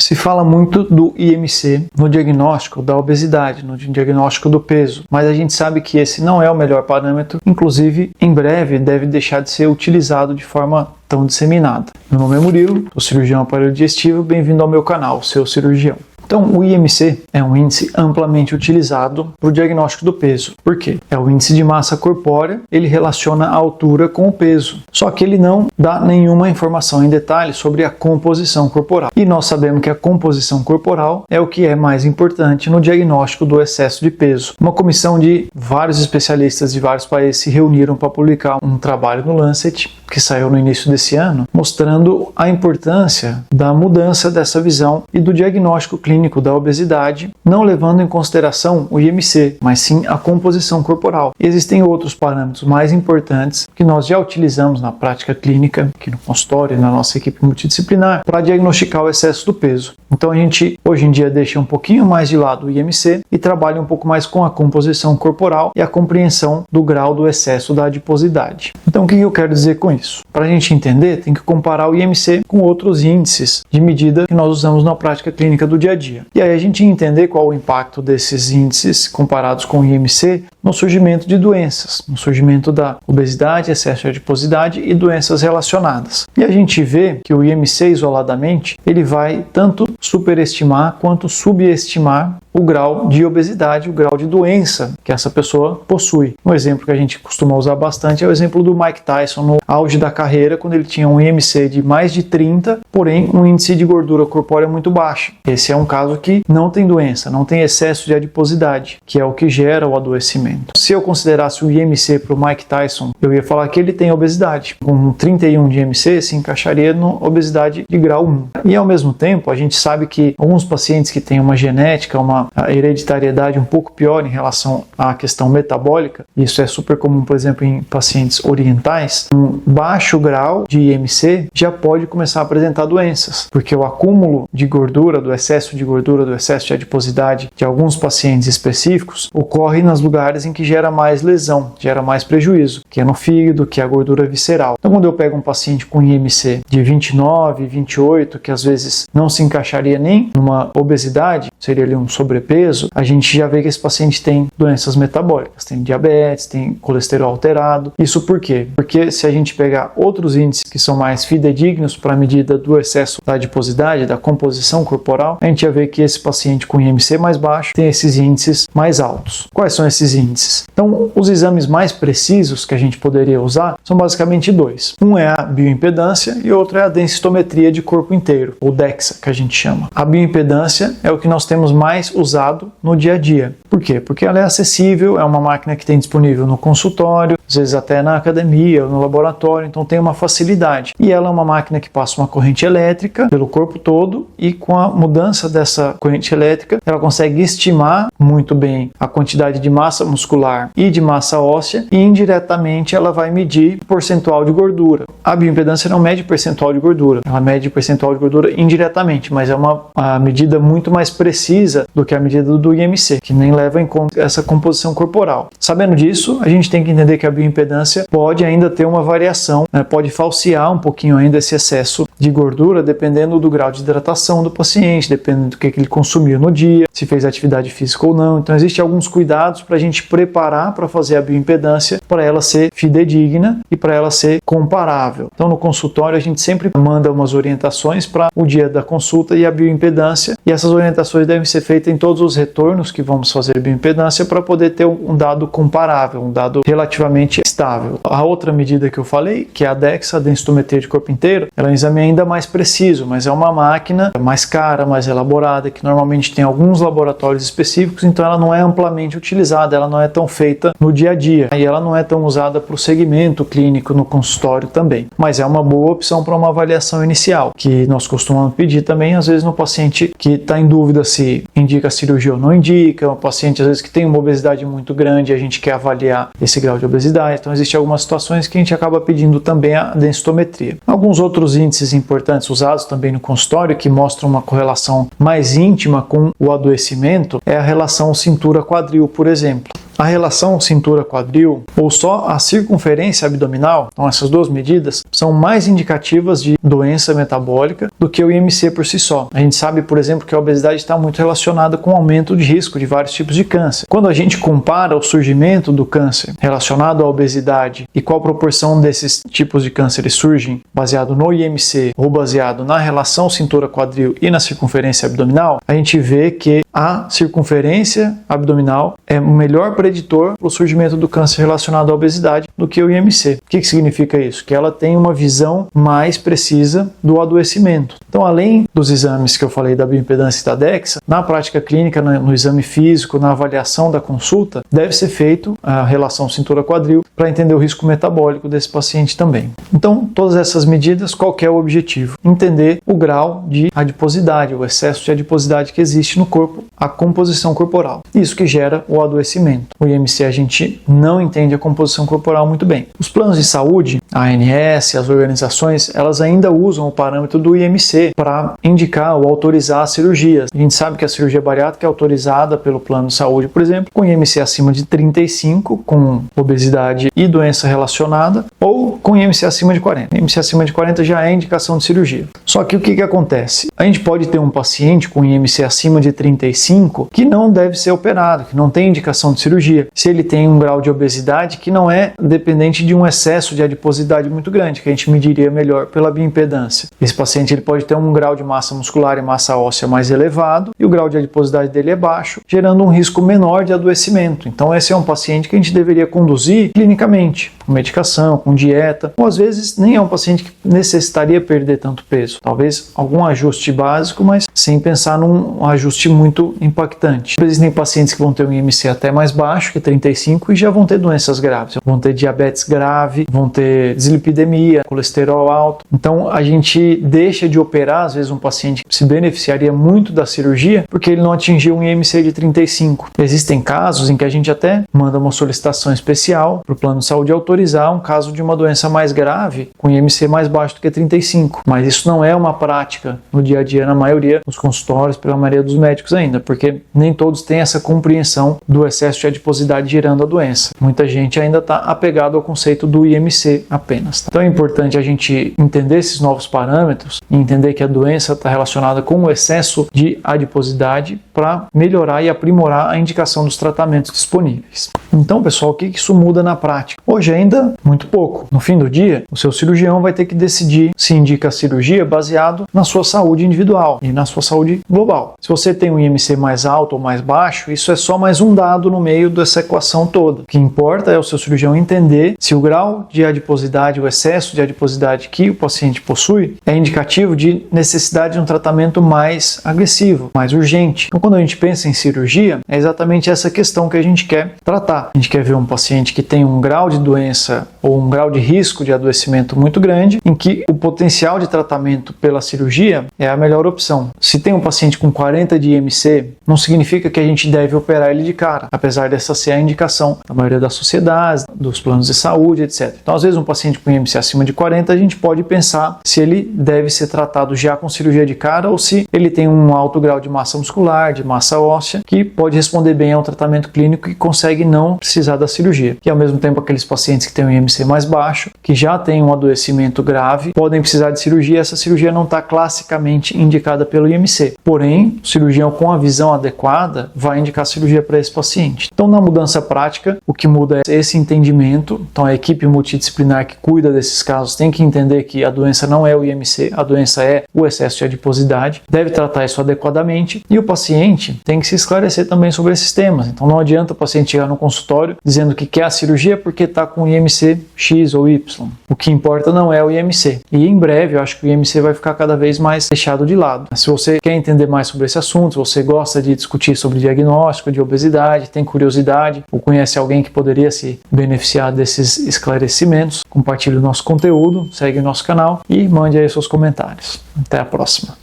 Se fala muito do IMC no diagnóstico da obesidade, no diagnóstico do peso, mas a gente sabe que esse não é o melhor parâmetro, inclusive em breve deve deixar de ser utilizado de forma tão disseminada. Meu nome é Murilo, sou cirurgião aparelho digestivo, bem-vindo ao meu canal, Seu Cirurgião. Então, o IMC é um índice amplamente utilizado para o diagnóstico do peso. Por quê? É o índice de massa corpórea, ele relaciona a altura com o peso. Só que ele não dá nenhuma informação em detalhe sobre a composição corporal. E nós sabemos que a composição corporal é o que é mais importante no diagnóstico do excesso de peso. Uma comissão de vários especialistas de vários países se reuniram para publicar um trabalho no Lancet, que saiu no início desse ano, mostrando a importância da mudança dessa visão e do diagnóstico clínico da obesidade, não levando em consideração o IMC, mas sim a composição corporal. E existem outros parâmetros mais importantes que nós já utilizamos na prática clínica, aqui no consultório, na nossa equipe multidisciplinar, para diagnosticar o excesso do peso. Então a gente hoje em dia deixa um pouquinho mais de lado o IMC e trabalha um pouco mais com a composição corporal e a compreensão do grau do excesso da adiposidade. Então o que eu quero dizer com isso? Para a gente entender, tem que comparar o IMC com outros índices de medida que nós usamos na prática clínica do dia a dia. E aí a gente entender qual o impacto desses índices comparados com o IMC no surgimento de doenças, no surgimento da obesidade, excesso de adiposidade e doenças relacionadas. E a gente vê que o IMC isoladamente, ele vai tanto superestimar quanto subestimar o grau de obesidade, o grau de doença que essa pessoa possui. Um exemplo que a gente costuma usar bastante é o exemplo do Mike Tyson no auge da carreira, quando ele tinha um IMC de mais de 30, porém um índice de gordura corpórea muito baixo. Esse é um caso que não tem doença, não tem excesso de adiposidade, que é o que gera o adoecimento. Se eu considerasse o IMC para o Mike Tyson, eu ia falar que ele tem obesidade. Com 31 de IMC, se encaixaria na obesidade de grau 1. E ao mesmo tempo, a gente sabe que alguns pacientes que têm uma genética, uma hereditariedade um pouco pior em relação à questão metabólica, isso é super comum, por exemplo, em pacientes orientais, um baixo grau de IMC já pode começar a apresentar doenças, porque o acúmulo de gordura, do excesso de adiposidade de alguns pacientes específicos ocorre nos lugares em que gera mais lesão, gera mais prejuízo, que é no fígado, que é a gordura visceral. Então, quando eu pego um paciente com IMC de 29, 28, que às vezes não se encaixaria nem numa obesidade, seria ali um sobrepeso, a gente já vê que esse paciente tem doenças metabólicas, tem diabetes, tem colesterol alterado. Isso por quê? Porque se a gente pegar outros índices que são mais fidedignos para a medida do excesso da adiposidade, da composição corporal, a gente já vê que esse paciente com IMC mais baixo tem esses índices mais altos. Quais são esses índices? Então, os exames mais precisos que a gente poderia usar são basicamente dois. Um é a bioimpedância e outro é a densitometria de corpo inteiro, ou DEXA, que a gente chama. A bioimpedância é o que nós temos mais usado no dia a dia. Por quê? Porque ela é acessível, é uma máquina que tem disponível no consultório, às vezes até na academia ou no laboratório, então tem uma facilidade. E ela é uma máquina que passa uma corrente elétrica pelo corpo todo e com a mudança dessa corrente elétrica, ela consegue estimar muito bem a quantidade de massa muscular e de massa óssea e indiretamente ela vai medir percentual de gordura. A bioimpedância não mede percentual de gordura, ela mede percentual de gordura indiretamente, mas é uma medida muito mais precisa do que a medida do IMC, que nem leva em conta essa composição corporal. Sabendo disso, a gente tem que entender que a bioimpedância pode ainda ter uma variação, pode falsear um pouquinho ainda esse excesso de gordura, dependendo do grau de hidratação do paciente, dependendo do que ele consumiu no dia, se fez atividade física ou não. Então, existem alguns cuidados para a gente preparar para fazer a bioimpedância, para ela ser fidedigna e para ela ser comparável. Então, no consultório, a gente sempre manda umas orientações para o dia da consulta e a bioimpedância, e essas orientações devem ser feitas em todos os retornos que vamos fazer bioimpedância para poder ter um dado comparável, um dado relativamente estável. A outra medida que eu falei, que é a DEXA, a densitometria de corpo inteiro, ela é um exame ainda mais preciso, mas é uma máquina mais cara, mais elaborada, que normalmente tem alguns laboratórios específicos, então ela não é amplamente utilizada, ela não é tão feita no dia a dia, e ela não é tão usada para o segmento clínico no consultório também, mas é uma boa opção para uma avaliação inicial, que nós costumamos pedir também, às vezes no paciente que está em dúvida se indica cirurgia ou não indica, um paciente às vezes que tem uma obesidade muito grande e a gente quer avaliar esse grau de obesidade, então existem algumas situações que a gente acaba pedindo também a densitometria. Alguns outros índices importantes usados também no consultório que mostram uma correlação mais íntima com o adoecimento é a relação cintura-quadril, por exemplo. a relação cintura-quadril ou só a circunferência abdominal, então essas duas medidas, são mais indicativas de doença metabólica do que o IMC por si só. A gente sabe, por exemplo, que a obesidade está muito relacionada com o aumento de risco de vários tipos de câncer. Quando a gente compara o surgimento do câncer relacionado à obesidade e qual proporção desses tipos de cânceres surgem baseado no IMC ou baseado na relação cintura-quadril e na circunferência abdominal, a gente vê que a circunferência abdominal é o melhor preditor para o surgimento do câncer relacionado à obesidade do que o IMC. O que significa isso? Que ela tem uma visão mais precisa do adoecimento. Então, além dos exames que eu falei da bioimpedância e da DEXA, na prática clínica, no exame físico, na avaliação da consulta, deve ser feito a relação cintura-quadril para entender o risco metabólico desse paciente também. Então, todas essas medidas, qual que é o objetivo? Entender o grau de adiposidade, o excesso de adiposidade que existe no corpo, a composição corporal. Isso que gera o adoecimento. O IMC a gente não entende a composição corporal muito bem. Os planos de saúde, a ANS, as organizações, elas ainda usam o parâmetro do IMC para indicar ou autorizar as cirurgias. A gente sabe que a cirurgia bariátrica é autorizada pelo plano de saúde, por exemplo, com IMC acima de 35, com obesidade e doença relacionada, ou com IMC acima de 40. IMC acima de 40 já é indicação de cirurgia. Só que o que acontece? A gente pode ter um paciente com IMC acima de 35 que não deve ser operado, que não tem indicação de cirurgia. Se ele tem um grau de obesidade que não é dependente de um excesso de adiposidade muito grande, que a gente mediria melhor pela bioimpedância. Esse paciente ele pode ter um grau de massa muscular e massa óssea mais elevado e o grau de adiposidade dele é baixo, gerando um risco menor de adoecimento. Então esse é um paciente que a gente deveria conduzir clinicamente, com medicação, com dieta, ou às vezes nem é um paciente que necessitaria perder tanto peso. Talvez algum ajuste básico, mas sem pensar num ajuste muito impactante. Existem pacientes que vão ter um IMC até mais baixo que 35 e já vão ter doenças graves. Vão ter diabetes grave, vão ter dislipidemia, colesterol alto. Então a gente deixa de operar, às vezes, um paciente que se beneficiaria muito da cirurgia porque ele não atingiu um IMC de 35. Existem casos em que a gente até manda uma solicitação especial para o plano de saúde autorizar um caso de uma doença mais grave com IMC mais baixo do que 35. Mas isso não é uma prática no dia a dia na maioria dos consultórios, pela maioria dos médicos ainda, porque nem todos têm essa compreensão do excesso de adiposidade gerando a doença. Muita gente ainda está apegado ao conceito do IMC apenas. Então é importante a gente entender esses novos parâmetros e entender que a doença está relacionada com o excesso de adiposidade para melhorar e aprimorar a indicação dos tratamentos disponíveis. Então, pessoal, o que isso muda na prática? Hoje ainda, muito pouco. No fim do dia, o seu cirurgião vai ter que decidir se indica a cirurgia baseado na sua saúde individual e na sua saúde global. Se você tem um IMC mais alto ou mais baixo, isso é só mais um dado no meio dessa equação toda. O que importa é o seu cirurgião entender se o grau de adiposidade, o excesso de adiposidade que o paciente possui é indicativo de necessidade de um tratamento mais agressivo, mais urgente. Então, quando a gente pensa em cirurgia, é exatamente essa questão que a gente quer tratar. A gente quer ver um paciente que tem um grau de doença ou um grau de risco de adoecimento muito grande, em que o potencial de tratamento pela cirurgia é a melhor opção. Se tem um paciente com 40 de IMC, não significa que a gente deve operar ele de cara, apesar dessa ser a indicação da maioria das sociedades, dos planos de saúde, etc. Então, às vezes, um paciente com IMC acima de 40, a gente pode pensar se ele deve ser tratado já com cirurgia de cara ou se ele tem um alto grau de massa muscular, de massa óssea, que pode responder bem ao tratamento clínico e consegue não precisar da cirurgia. E, ao mesmo tempo, aqueles pacientes que têm um IMC mais baixo, que já têm um adoecimento grave, podem precisar de cirurgia. Essa cirurgia não está classicamente indicada pelo IMC. Porém, o cirurgião com a visão adequada vai indicar cirurgia para esse paciente. Então, na mudança prática, o que muda é esse entendimento. Então, a equipe multidisciplinar que cuida desses casos tem que entender que a doença não é o IMC, a doença é o excesso de adiposidade, deve tratar isso adequadamente e o paciente tem que se esclarecer também sobre esses temas. Então, não adianta o paciente chegar no consultório dizendo que quer a cirurgia porque está com IMC X ou Y. O que importa não é o IMC. E em breve, eu acho que o IMC vai ficar cada vez mais deixado de lado. Se você quer entender mais sobre esse assunto, se você gosta de discutir sobre diagnóstico de obesidade, tem curiosidade ou conhece alguém que poderia se beneficiar desses esclarecimentos, compartilhe o nosso conteúdo, segue o nosso canal e mande aí seus comentários. Até a próxima.